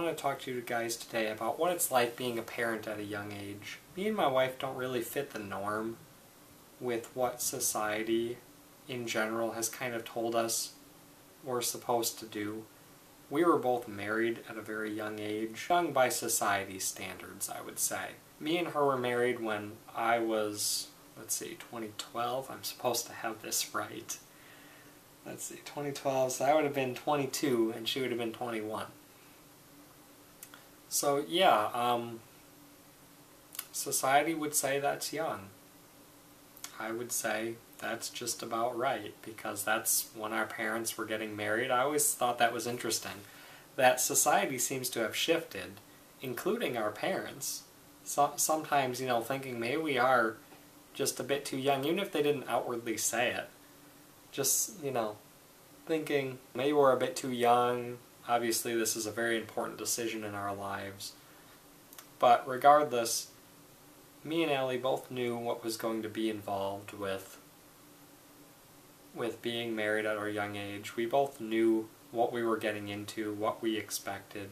want to talk to you guys today about what it's like being a parent at a young age. Me and my wife don't really fit the norm with what society in general has kind of told us we're supposed to do. We were both married at a very young age, young by society standards, I would say. Me and her were married when I was, 2012. I'm supposed to have this right. 2012, so I would have been 22 and she would have been 21. So yeah, society would say that's young. I would say that's just about right, because that's when our parents were getting married. I always thought that was interesting, that society seems to have shifted, including our parents. So, sometimes, thinking maybe we are just a bit too young, even if they didn't outwardly say it. Just, thinking maybe we're a bit too young. Obviously this is a very important decision in our lives. But regardless, me and Allie both knew what was going to be involved with being married at our young age. We both knew what we were getting into, what we expected.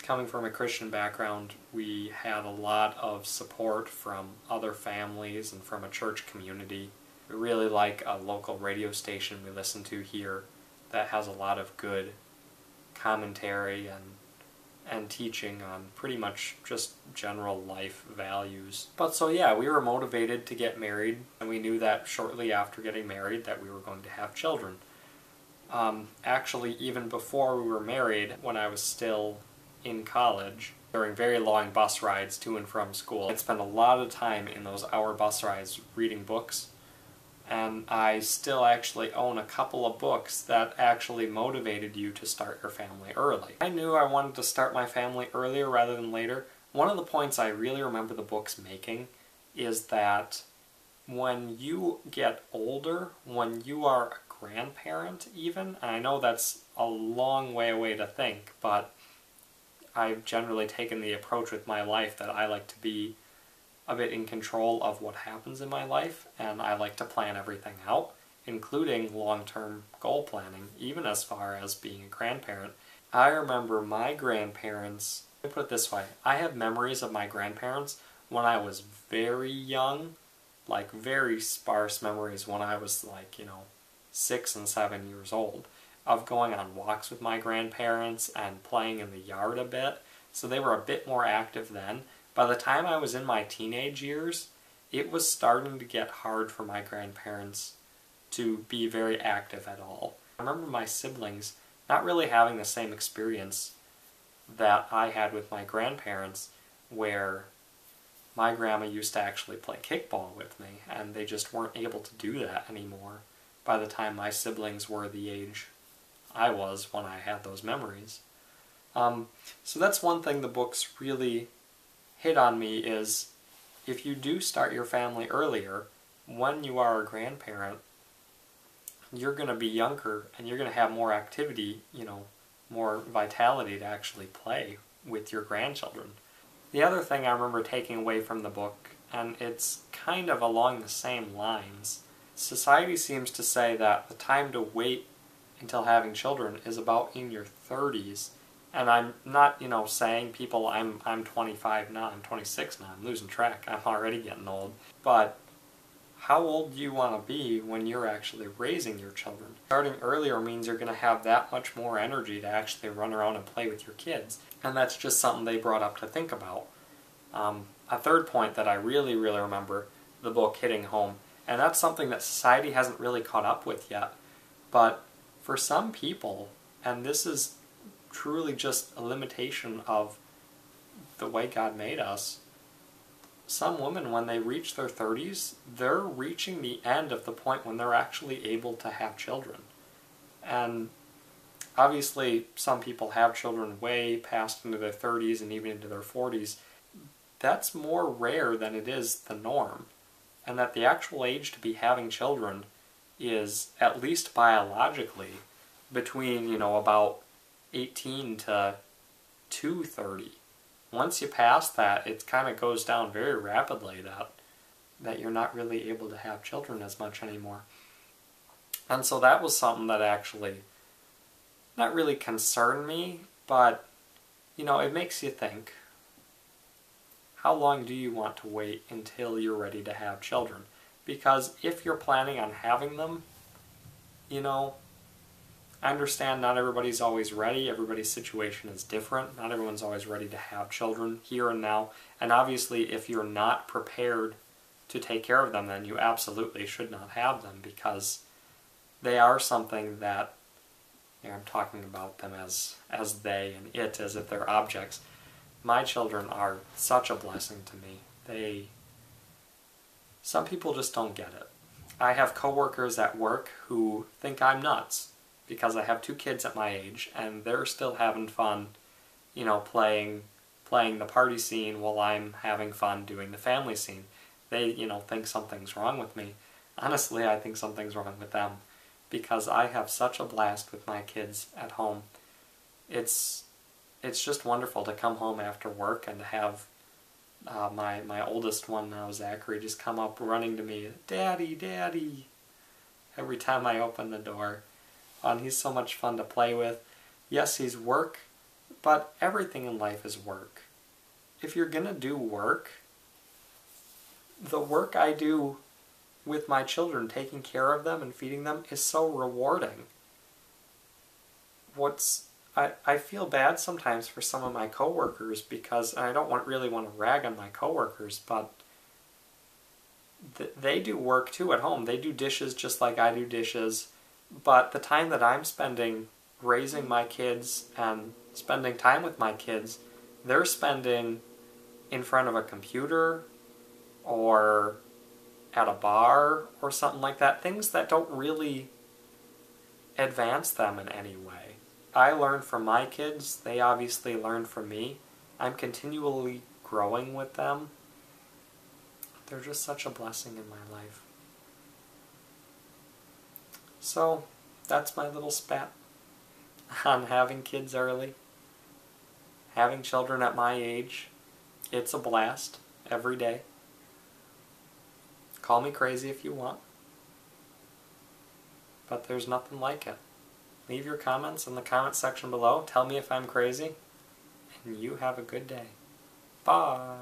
Coming from a Christian background, we had a lot of support from other families and from a church community. We really like a local radio station we listen to here that has a lot of good commentary and teaching on pretty much just general life values. But so yeah, we were motivated to get married, and we knew that shortly after getting married that we were going to have children. Actually, even before we were married, when I was still in college, during very long bus rides to and from school, I'd spend a lot of time in those hour bus rides reading books. And I still actually own a couple of books that actually motivated you to start your family early. I knew I wanted to start my family earlier rather than later. One of the points I really remember the books making is that when you get older, when you are a grandparent even, and I know that's a long way away to think, but I've generally taken the approach with my life that I like to be a bit in control of what happens in my life, and I like to plan everything out, including long-term goal planning, even as far as being a grandparent. I remember my grandparents, let me put it this way, I have memories of my grandparents when I was very young, like very sparse memories when I was 6 and 7 years old, of going on walks with my grandparents and playing in the yard a bit, so they were a bit more active then. By the time I was in my teenage years, it was starting to get hard for my grandparents to be very active at all. I remember my siblings not really having the same experience that I had with my grandparents, where my grandma used to actually play kickball with me, and they just weren't able to do that anymore by the time my siblings were the age I was when I had those memories. So that's one thing the books really hit on me, is if you do start your family earlier, when you are a grandparent, you're going to be younger and you're going to have more activity, more vitality to actually play with your grandchildren. The other thing I remember taking away from the book, and it's kind of along the same lines, society seems to say that the time to wait until having children is about in your 30s. And I'm not, saying people, I'm 25 now, I'm 26 now, I'm losing track, I'm already getting old. But how old do you want to be when you're actually raising your children? Starting earlier means you're going to have that much more energy to actually run around and play with your kids. And that's just something they brought up to think about. A third point that I really, really remember the book hitting home, and that's something that society hasn't really caught up with yet, but for some people, and this is truly just a limitation of the way God made us, some women, when they reach their 30s, they're reaching the end of the point when they're actually able to have children. And obviously some people have children way past into their 30s and even into their 40s. That's more rare than it is the norm. And that the actual age to be having children is, at least biologically, between, about 18 to 30. Once you pass that, it kind of goes down very rapidly that you're not really able to have children as much anymore. And so that was something that actually not really concerned me, but it makes you think, how long do you want to wait until you're ready to have children? Because if you're planning on having them, I understand not everybody's always ready. Everybody's situation is different. Not everyone's always ready to have children here and now. And obviously, if you're not prepared to take care of them, then you absolutely should not have them, because they are something that, I'm talking about them as they and it as if they're objects. My children are such a blessing to me. Some people just don't get it. I have coworkers at work who think I'm nuts because I have 2 kids at my age and they're still having fun, playing the party scene while I'm having fun doing the family scene. They, think something's wrong with me. Honestly, I think something's wrong with them, because I have such a blast with my kids at home. It's just wonderful to come home after work and to have my oldest one now, Zachary, just come up running to me, "Daddy, Daddy," every time I open the door. And he's so much fun to play with. Yes, he's work, but everything in life is work. If you're gonna do work, the work I do with my children, taking care of them and feeding them, is so rewarding. I feel bad sometimes for some of my coworkers, because I don't really want to rag on my coworkers, but they do work too at home. They do dishes just like I do dishes, but the time that I'm spending raising my kids and spending time with my kids, they're spending in front of a computer or at a bar or something like that, things that don't really advance them in any way. I learn from my kids, they obviously learn from me. I'm continually growing with them. They're just such a blessing in my life. So, that's my little spat on having kids early. Having children at my age, it's a blast every day. Call me crazy if you want, but there's nothing like it. Leave your comments in the comment section below. Tell me if I'm crazy, and you have a good day. Bye.